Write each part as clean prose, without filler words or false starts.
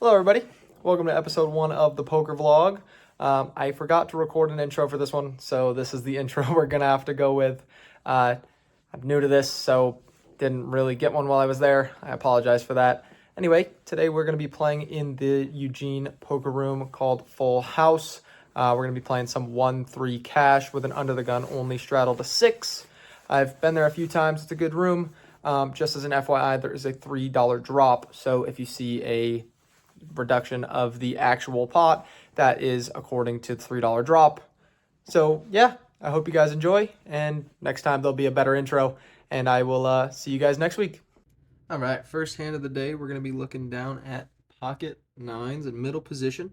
Hello, everybody. Welcome to episode 1 of the poker vlog. I forgot to record an intro for this one, so this is the intro we're gonna have to go with. I'm new to this, so didn't really get one while I was there. I apologize for that. Anyway, today we're gonna be playing in the Eugene poker room called Full House. We're gonna be playing some 1-3 cash with an under the gun only straddle to 6. I've been there a few times. It's a good room. Just as an FYI, there is a $3 drop, so if you see a reduction of the actual pot, that is according to the $3 drop. So yeah, I hope you guys enjoy, and next time there'll be a better intro, and I will see you guys next week. All right, first hand of the day, we're going to be looking down at pocket nines in middle position.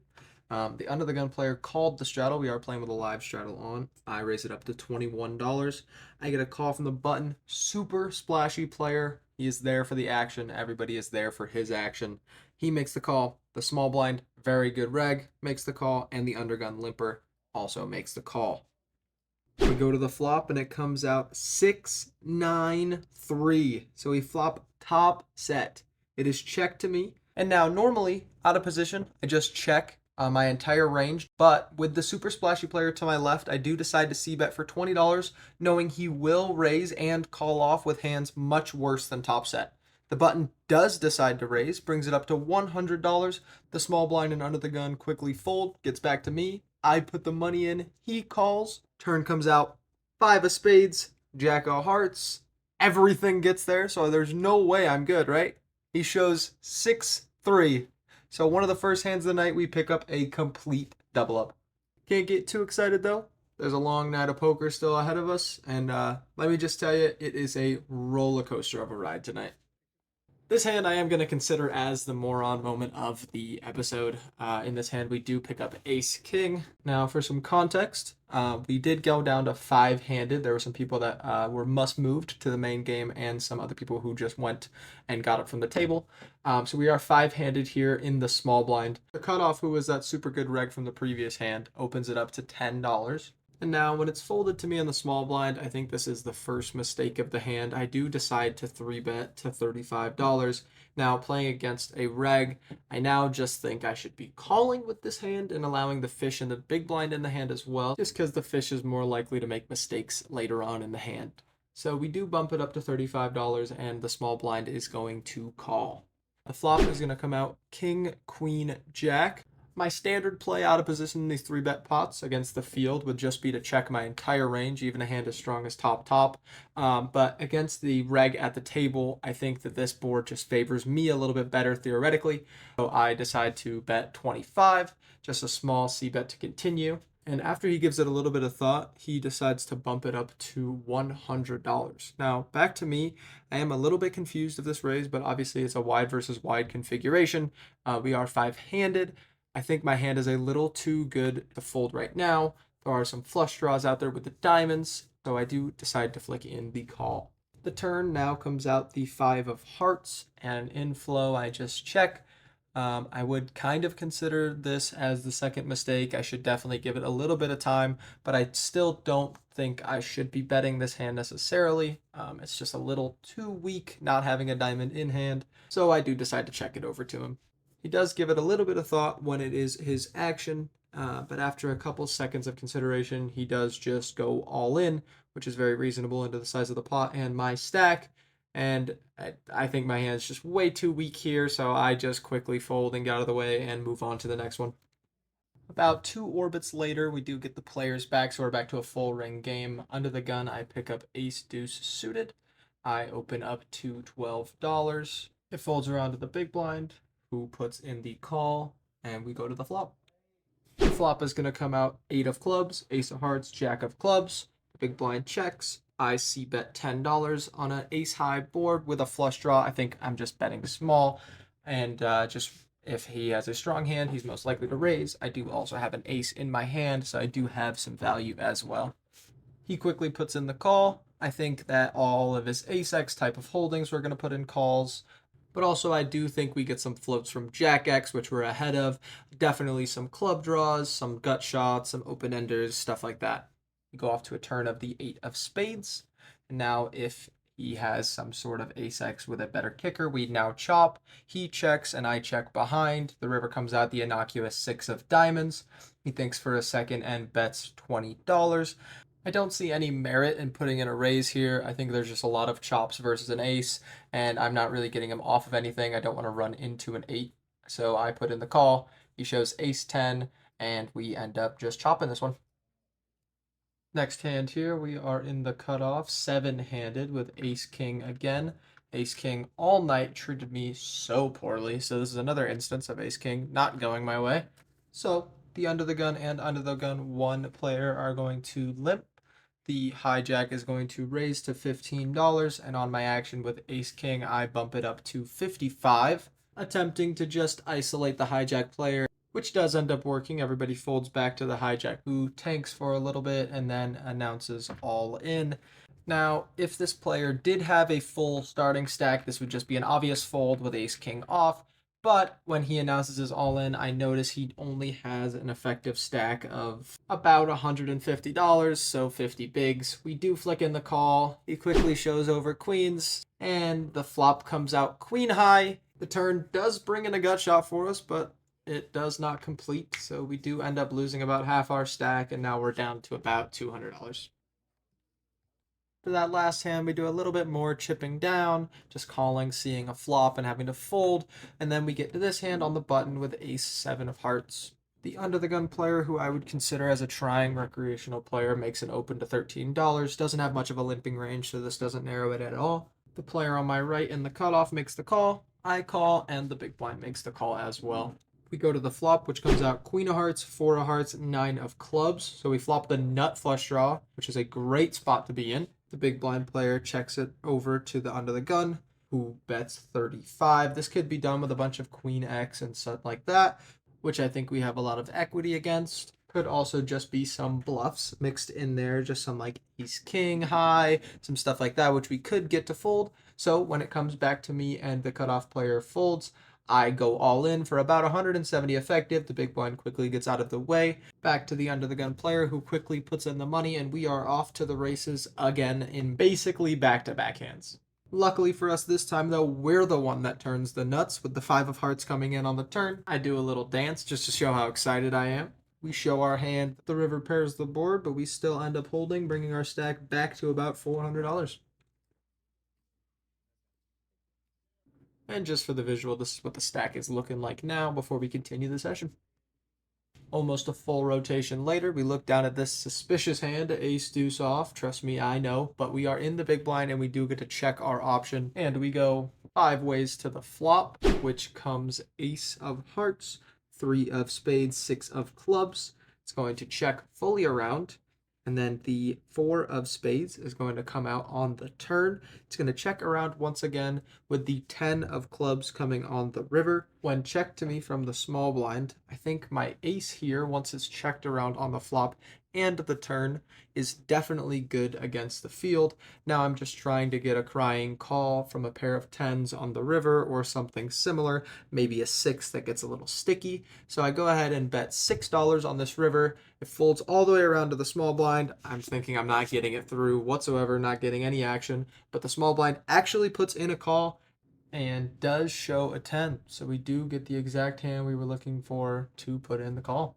The under the gun player called the straddle. We are playing with a live straddle on. I raise it up to $21. I get a call from the button. Super splashy player. He is there for the action. Everybody is there for his action. He makes the call. The small blind, very good reg, makes the call, and the undergun limper also makes the call. We go to the flop and it comes out 6-9-3. So we flop top set. It is check to me. And now normally out of position, I just check my entire range. But with the super splashy player to my left, I do decide to c bet for $20, knowing he will raise and call off with hands much worse than top set. The button does decide to raise, brings it up to $100. The small blind and under the gun quickly fold, gets back to me. I put the money in, he calls. Turn comes out 5 of spades, jack of hearts. Everything gets there, so there's no way I'm good, right? He shows 6-3. So one of the first hands of the night, we pick up a complete double up. Can't get too excited though. There's a long night of poker still ahead of us, and let me just tell you, it is a roller coaster of a ride tonight. This hand I am going to consider as the moron moment of the episode. In this hand, we do pick up Ace King. Now, for some context, we did go down to 5-handed. There were some people that were must-moved to the main game and some other people who just went and got it from the table. So we are 5-handed here in the small blind. The cutoff, who was that super good reg from the previous hand, opens it up to $10. And now when it's folded to me on the small blind, I think this is the first mistake of the hand. I do decide to 3-bet to $35. Now playing against a reg, I now just think I should be calling with this hand and allowing the fish and the big blind in the hand as well, just because the fish is more likely to make mistakes later on in the hand. So we do bump it up to $35 and the small blind is going to call. The flop is going to come out King, Queen, Jack. My standard play out of position in these 3-bet pots against the field would just be to check my entire range, even a hand as strong as top. But against the reg at the table, I think that this board just favors me a little bit better theoretically. So I decide to bet 25, just a small c-bet to continue. And after he gives it a little bit of thought, he decides to bump it up to $100. Now, back to me, I am a little bit confused of this raise, but obviously it's a wide versus wide configuration. We are 5-handed. I think my hand is a little too good to fold right now. There are some flush draws out there with the diamonds, so I do decide to flick in the call. The turn now comes out the 5 of hearts, and in flow I just check. I would kind of consider this as the second mistake. I should definitely give it a little bit of time, but I still don't think I should be betting this hand necessarily. It's just a little too weak not having a diamond in hand, so I do decide to check it over to him. He does give it a little bit of thought when it is his action, but after a couple seconds of consideration, he does just go all in, which is very reasonable into the size of the pot and my stack. And I think my hand's just way too weak here, so I just quickly fold and get out of the way and move on to the next one. About 2 orbits later, we do get the players back, so we're back to a full ring game. Under the gun, I pick up Ace Deuce suited. I open up to $12. It folds around to the big blind, who puts in the call, and we go to the flop. The flop is going to come out 8 of clubs, ace of hearts, jack of clubs. The big blind checks. I c-bet $10 on an ace-high board with a flush draw. I think I'm just betting small, and just if he has a strong hand, he's most likely to raise. I do also have an ace in my hand, so I do have some value as well. He quickly puts in the call. I think that all of his ace-x type of holdings we're going to put in calls. But also I do think we get some floats from Jack X, which we're ahead of. Definitely some club draws, some gut shots, some open-enders, stuff like that. We go off to a turn of the 8 of spades. And now if he has some sort of ace-x with a better kicker. We now chop. He checks and I check behind. The river comes out the innocuous 6 of diamonds. He thinks for a second and bets $20. I don't see any merit in putting in a raise here. I think there's just a lot of chops versus an ace, and I'm not really getting him off of anything. I don't want to run into an 8, so I put in the call. He shows ace 10, and we end up just chopping this one. Next hand here, we are in the cutoff, 7-handed with ace king again. Ace king all night treated me so poorly, so this is another instance of ace king not going my way. So the under the gun and under the gun one player are going to limp. The hijack is going to raise to $15, and on my action with ace king, I bump it up to 55, attempting to just isolate the hijack player, which does end up working. Everybody folds back to the hijack, who tanks for a little bit and then announces all in. Now, if this player did have a full starting stack, this would just be an obvious fold with ace king off. But when he announces his all in, I notice he only has an effective stack of about $150, so 50 bigs. We do flick in the call. He quickly shows over queens, and the flop comes out queen high. The turn does bring in a gut shot for us, but it does not complete, so we do end up losing about half our stack, and now we're down to about $200. For that last hand, we do a little bit more chipping down, just calling, seeing a flop, and having to fold, and then we get to this hand on the button with ace 7 of hearts. The under the gun player, who I would consider as a trying recreational player, makes an open to $13, doesn't have much of a limping range, so this doesn't narrow it at all. The player on my right in the cutoff makes the call, I call, and the big blind makes the call as well. We go to the flop, which comes out queen of hearts, 4 of hearts, 9 of clubs. So we flop the nut flush draw, which is a great spot to be in. The big blind player checks it over to the under the gun, who bets 35. This could be done with a bunch of queen X and stuff like that, which I think we have a lot of equity against. Could also just be some bluffs mixed in there, just some like ace king high, some stuff like that, which we could get to fold. So when it comes back to me and the cutoff player folds, I go all in for about 170 effective. The big blind quickly gets out of the way. Back to the under the gun player, who quickly puts in the money, and we are off to the races again in basically back-to-back hands. Luckily for us this time, though, we're the one that turns the nuts with the 5 of hearts coming in on the turn. I do a little dance just to show how excited I am. We show our hand. The river pairs the board, but we still end up holding, bringing our stack back to about $400. And just for the visual, this is what the stack is looking like now before we continue the session. Almost a full rotation later, we look down at this suspicious hand, ace deuce off. Trust me, I know, but we are in the big blind and we do get to check our option. And we go 5 ways to the flop, which comes ace of hearts, 3 of spades, 6 of clubs. It's going to check fully around. And then the 4 of spades is going to come out on the turn. It's going to check around once again with the 10 of clubs coming on the river. When checked to me from the small blind, I think my ace here, once it's checked around on the flop and the turn, is definitely good against the field. Now I'm just trying to get a crying call from a pair of 10s on the river or something similar, maybe a 6 that gets a little sticky. So I go ahead and bet $6 on this river. It folds all the way around to the small blind. I'm thinking I'm not getting it through whatsoever, not getting any action, but the small blind actually puts in a call and does show a 10. So we do get the exact hand we were looking for to put in the call.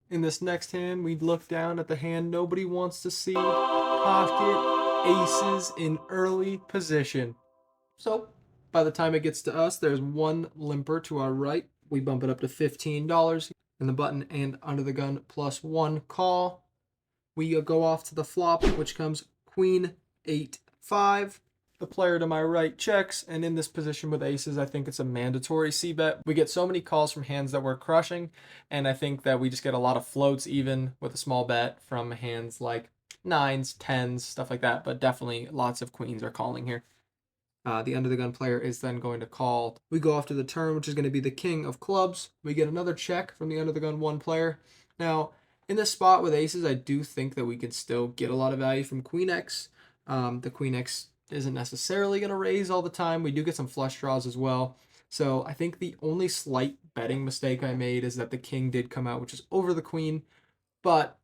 In this next hand, we look down at the hand nobody wants to see. Pocket aces in early position. So by the time it gets to us, there's one limper to our right. We bump it up to $15. And the button and under the gun plus 1 call. We go off to the flop, which comes queen 8 5. The player to my right checks, and in this position with aces, I think it's a mandatory c-bet. We get so many calls from hands that we're crushing, and I think that we just get a lot of floats even with a small bet from hands like 9s, 10s, stuff like that, but definitely lots of queens are calling here. The under the gun player is then going to call. We go off to the turn, which is going to be the king of clubs. We get another check from the under the gun 1 player. Now, in this spot with aces, I do think that we could still get a lot of value from queen X. The queen X isn't necessarily going to raise all the time. We do get some flush draws as well. So I think the only slight betting mistake I made is that the king did come out, which is over the queen. But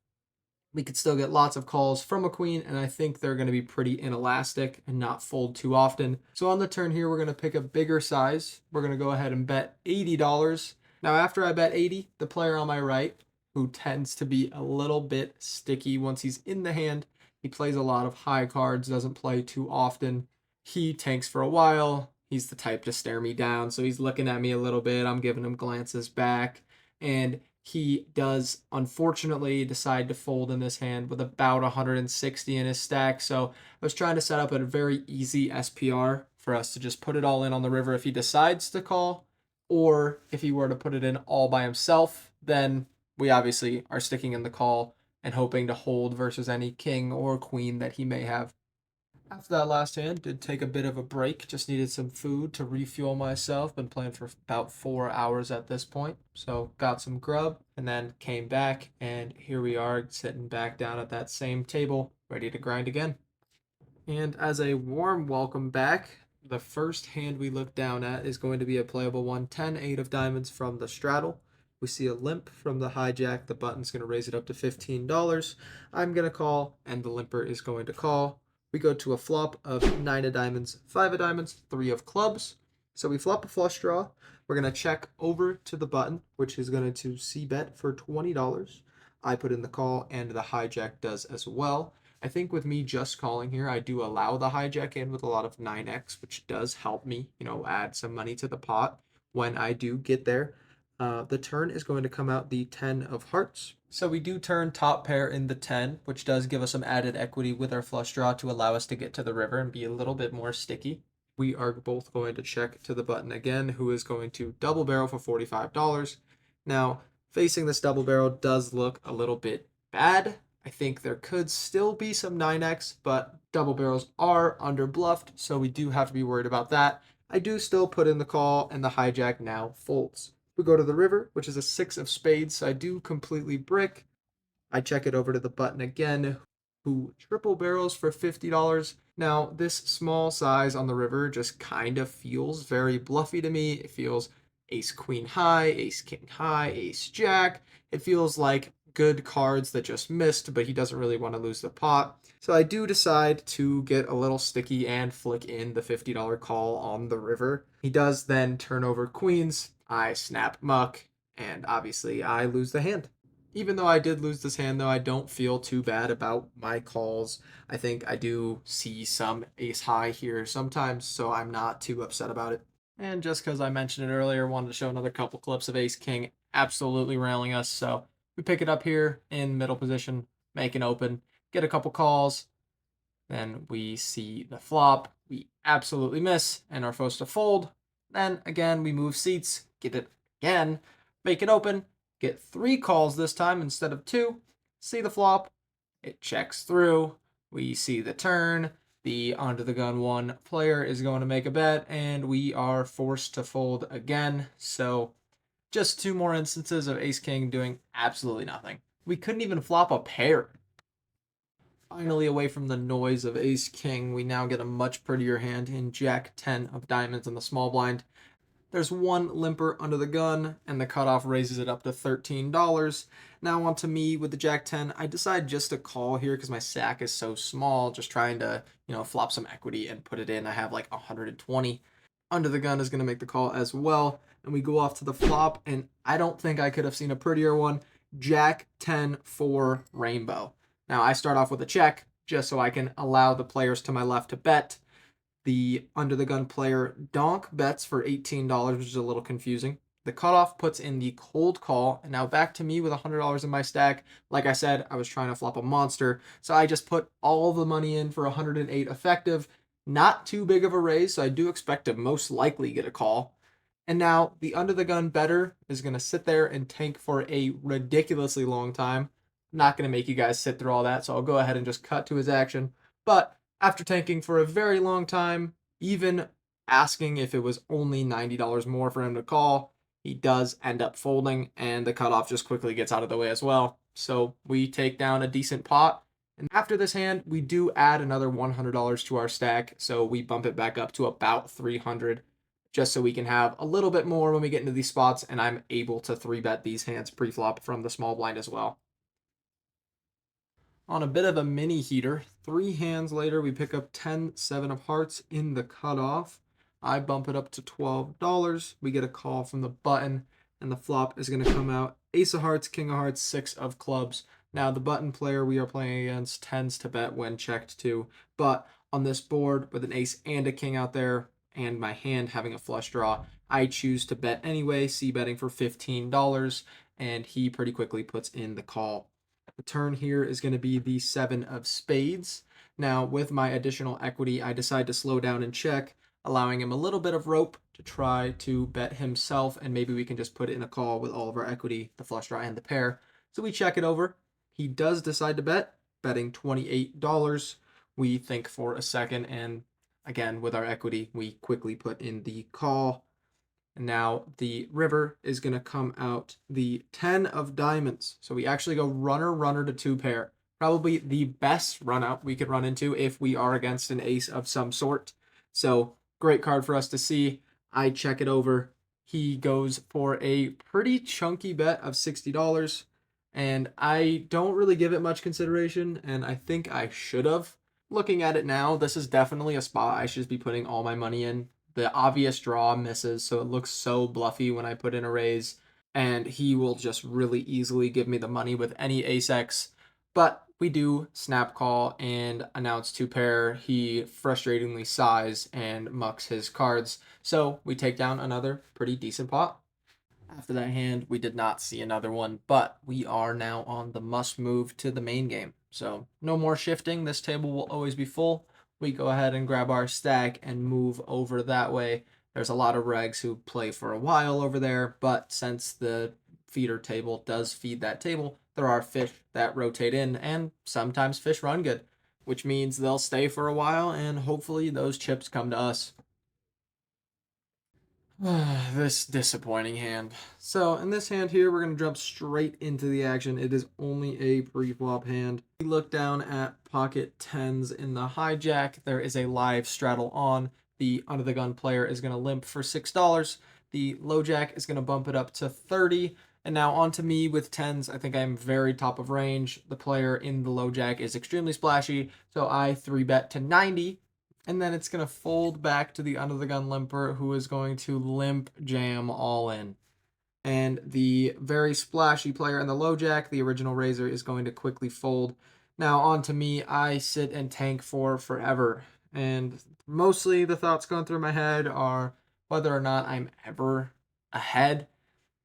we could still get lots of calls from a queen, and I think they're going to be pretty inelastic and not fold too often. So on the turn here, we're going to pick a bigger size. We're going to go ahead and bet $80. Now, after I bet 80, the player on my right, who tends to be a little bit sticky once he's in the hand, he plays a lot of high cards, doesn't play too often. He tanks for a while. He's the type to stare me down, so he's looking at me a little bit. I'm giving him glances back, and he does unfortunately decide to fold in this hand with about 160 in his stack. So I was trying to set up a very easy SPR for us to just put it all in on the river if he decides to call, or if he were to put it in all by himself, then we obviously are sticking in the call and hoping to hold versus any king or queen that he may have. After that last hand, did take a bit of a break. Just needed some food to refuel myself. Been playing for about 4 hours at this point. So got some grub and then came back. And here we are sitting back down at that same table, ready to grind again. And as a warm welcome back, the first hand we look down at is going to be a playable one, 10, 8 of diamonds from the straddle. We see a limp from the hijack. The button's going to raise it up to $15. I'm going to call, and the limper is going to call. We go to a flop of 9 of diamonds, 5 of diamonds, 3 of clubs. So we flop a flush draw. We're going to check over to the button, which is going to c-bet for $20. I put in the call, and the hijack does as well. I think with me just calling here, I do allow the hijack in with a lot of 9x, which does help me, add some money to the pot when I do get there. The turn is going to come out the 10 of hearts. So we do turn top pair in the 10, which does give us some added equity with our flush draw to allow us to get to the river and be a little bit more sticky. We are both going to check to the button again, who is going to double barrel for $45. Now, facing this double barrel does look a little bit bad. I think there could still be some 9x, but double barrels are under bluffed, so we do have to be worried about that. I do still put in the call, and the hijack now folds. We go to the river, which is a 6 of spades, so I do completely brick. I check it over to the button again, who triple barrels for $50. Now, this small size on the river just kind of feels very bluffy to me. It feels ace queen high, ace king high, ace jack. It feels like good cards that just missed, but he doesn't really want to lose the pot. So I do decide to get a little sticky and flick in the $50 call on the river. He does then turn over queens. I snap muck, and obviously I lose the hand. Even though I did lose this hand, though, I don't feel too bad about my calls. I think I do see some ace high here sometimes, so I'm not too upset about it. And just because I mentioned it earlier, wanted to show another couple clips of ace king absolutely railing us. So we pick it up here in middle position, make an open, get a couple calls. Then we see the flop. We absolutely miss and are forced to fold. Then again, we move seats, get it again, make it open, get 3 calls this time instead of 2. See the flop. It checks through. We see the turn. The under the gun 1 player is going to make a bet, and we are forced to fold again. So just 2 more instances of ace king doing absolutely nothing. We couldn't even flop a pair. Finally, away from the noise of ace king, we now get a much prettier hand in jack 10 of diamonds in the small blind. There's 1 limper under the gun, and the cutoff raises it up to $13. Now on to me with the jack 10. I decide just to call here because my stack is so small, just trying to, flop some equity and put it in. I have like 120. Under the gun is going to make the call as well, and we go off to the flop, and I don't think I could have seen a prettier one. Jack 10 for rainbow. Now I start off with a check just so I can allow the players to my left to bet. The under the gun player donk bets for $18, which is a little confusing. The cutoff puts in the cold call, and now back to me with $100 in my stack. Like I said, I was trying to flop a monster, so I just put all the money in for 108 effective. Not too big of a raise, so I do expect to most likely get a call. And now the under the gun better is going to sit there and tank for a ridiculously long time. I'm not going to make you guys sit through all that, so I'll go ahead and just cut to his action. But after tanking for a very long time, even asking if it was only $90 more for him to call, he does end up folding, and the cutoff just quickly gets out of the way as well. So we take down a decent pot. And after this hand, we do add another $100 to our stack, so we bump it back up to about $300, just so we can have a little bit more when we get into these spots, and I'm able to 3-bet these hands pre-flop from the small blind as well. On a bit of a mini heater, 3 hands later, we pick up 10, 7 of hearts in the cutoff. I bump it up to $12. We get a call from the button, and the flop is going to come out ace of hearts, king of hearts, 6 of clubs. Now, the button player we are playing against tends to bet when checked too, but on this board with an ace and a king out there, and my hand having a flush draw, I choose to bet anyway, c-betting for $15, and he pretty quickly puts in the call. The turn here is going to be the 7 of spades. Now, with my additional equity, I decide to slow down and check, allowing him a little bit of rope to try to bet himself, and maybe we can just put it in a call with all of our equity, the flush draw and the pair. So we check it over. He does decide to bet, betting $28. We think for a second, and again, with our equity, we quickly put in the call. And now the river is going to come out the 10 of diamonds. So we actually go runner, runner to 2 pair. Probably the best run out we could run into if we are against an ace of some sort. So great card for us to see. I check it over. He goes for a pretty chunky bet of $60. And I don't really give it much consideration, and I think I should have. Looking at it now, this is definitely a spot I should be putting all my money in. The obvious draw misses, so it looks so bluffy when I put in a raise, and he will just really easily give me the money with any ace-x. But we do snap call and announce 2 pair. He frustratingly sighs and mucks his cards, so we take down another pretty decent pot. After that hand, we did not see another one, but we are now on the must move to the main game. So no more shifting. This table will always be full. We go ahead and grab our stack and move over that way. There's a lot of regs who play for a while over there, but since the feeder table does feed that table, there are fish that rotate in, and sometimes fish run good, which means they'll stay for a while, and hopefully those chips come to us. This disappointing hand. So in this hand here, we're going to jump straight into the action. It is only a pre-flop hand. We look down at pocket 10s in the hijack. There is a live straddle on. The under the gun player is going to limp for $6. The low jack is going to bump it up to 30. And now on to me with 10s. I think I'm very top of range. The player in the low jack is extremely splashy, so I 3-bet to 90. And then it's going to fold back to the under the gun limper, who is going to limp jam all in. And the very splashy player in the low jack, the original raiser, is going to quickly fold. Now on to me, I sit and tank for forever. And mostly the thoughts going through my head are whether or not I'm ever ahead.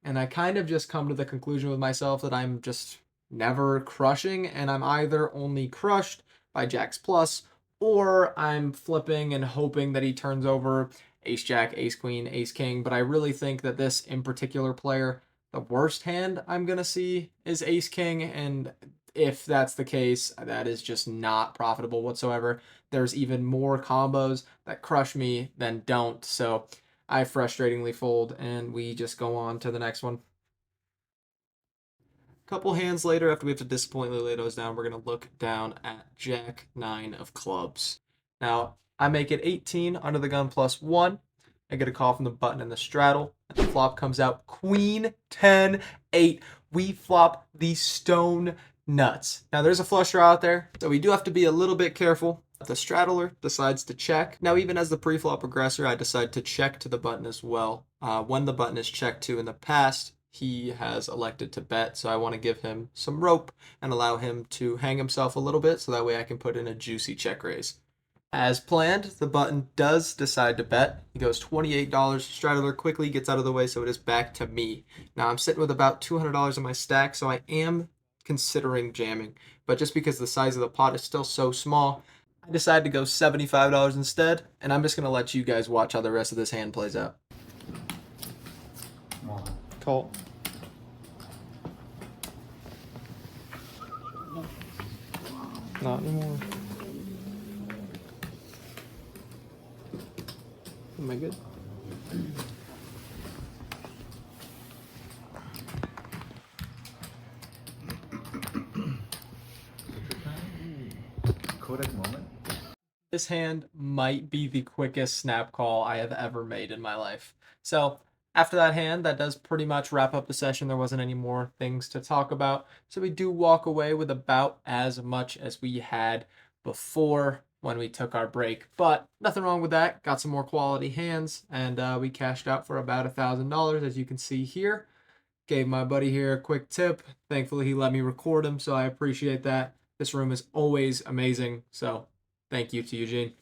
And I kind of just come to the conclusion with myself that I'm just never crushing, and I'm either only crushed by jacks plus, or I'm flipping and hoping that he turns over ace jack, ace queen, ace king. But I really think that this in particular player, the worst hand I'm going to see is ace king. And if that's the case, that is just not profitable whatsoever. There's even more combos that crush me than don't. So I frustratingly fold, and we just go on to the next one. Couple hands later, after we have to disappointingly lay those down, we're going to look down at Jack 9 of clubs. Now, I make it 18 under the gun plus 1. I get a call from the button in the straddle, and the flop comes out Queen 10 8. We flop the stone nuts. Now, there's a flush draw out there, so we do have to be a little bit careful. The straddler decides to check. Now, even as the pre-flop aggressor, I decide to check to the button as well. When the button is checked to in the past, he has elected to bet, so I want to give him some rope and allow him to hang himself a little bit, so that way I can put in a juicy check raise. As planned, the button does decide to bet. He goes $28. Straddler quickly gets out of the way, so it is back to me. Now I'm sitting with about $200 in my stack, so I am considering jamming. But just because the size of the pot is still so small, I decided to go $75 instead, and I'm just going to let you guys watch how the rest of this hand plays out. Call. Not anymore. Am I good? Kodak moment. This hand might be the quickest snap call I have ever made in my life. So After that hand, that does pretty much wrap up the session. There wasn't any more things to talk about. So we do walk away with about as much as we had before when we took our break. But nothing wrong with that. Got some more quality hands, and we cashed out for about $1,000, as you can see here. Gave my buddy here a quick tip. Thankfully, he let me record him, so I appreciate that. This room is always amazing, so thank you to Eugene.